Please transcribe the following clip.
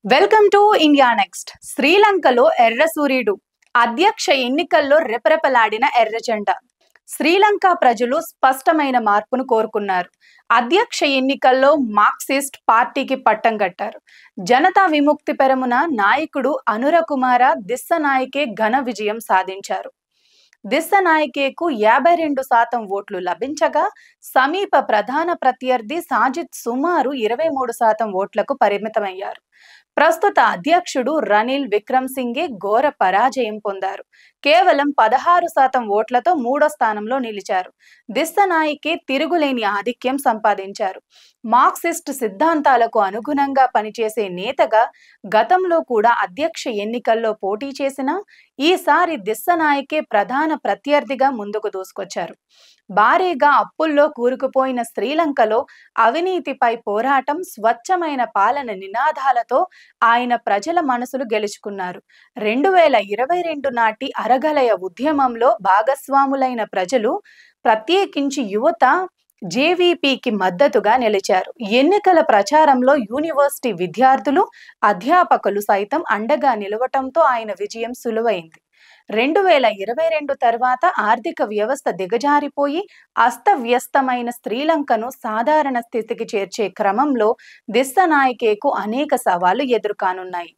Welcome to India next. శ్రీలంకలో ఎర్ర సూర్యుడు, అధ్యక్ష ఎన్నికల్లో రెపరెపలాడిన ఎర్రజెండా. శ్రీలంక ప్రజలు స్పష్టమైన మార్పును కోరుకున్నారు. అధ్యక్ష ఎన్నికల్లో మార్క్సిస్ట్ పార్టీకి పట్టం కట్టారు. జనతా విముక్తి పెరమున నాయకుడు అనురకుమార దిస్సనాయకే ఘన విజయం సాధించారు. దిస్సనాయకేకు 52% ఓట్లు లభించగా సమీప ప్రధాన ప్రత్యర్థి సాజిద్ సుమారు 23% ఓట్లకు పరిమితమయ్యారు. ప్రస్తుత అధ్యక్షుడు రనిల్ విక్రమ్సింఘే ఘోర పరాజయం పొందారు. కేవలం 16% ఓట్లతో మూడో స్థానంలో నిలిచారు. దిస్సనాయకే తిరుగులేని ఆధిక్యం సంపాదించారు. మార్క్సిస్ట్ సిద్ధాంతాలకు అనుగుణంగా పనిచేసే నేతగా గతంలో కూడా అధ్యక్ష ఎన్నికల్లో పోటీ చేసినా ఈసారి దిస్సనాయకే ప్రధాన ప్రత్యర్థిగా ముందుకు దూసుకొచ్చారు. భారీగా అప్పుల్లో కూరుకుపోయిన శ్రీలంకలో అవినీతిపై పోరాటం, స్వచ్ఛమైన పాలన నినాదాలతో ఆయన ప్రజల మనసులు గెలుచుకున్నారు. 2022 నాటి అరగలయ ఉద్యమంలో భాగస్వాములైన ప్రజలు, ప్రత్యేకించి యువత జేవీపీకి మద్దతుగా నిలిచారు. ఎన్నికల ప్రచారంలో యూనివర్సిటీ విద్యార్థులు, అధ్యాపకులు సైతం అండగా నిలవటంతో ఆయన విజయం సులువైంది. 2022 తర్వాత ఆర్థిక వ్యవస్థ దిగజారిపోయి అస్తవ్యస్తమైన శ్రీలంకను సాధారణ స్థితికి చేర్చే క్రమంలో దిస్సనాయకేకు అనేక సవాళ్లు ఎదురుకానున్నాయి.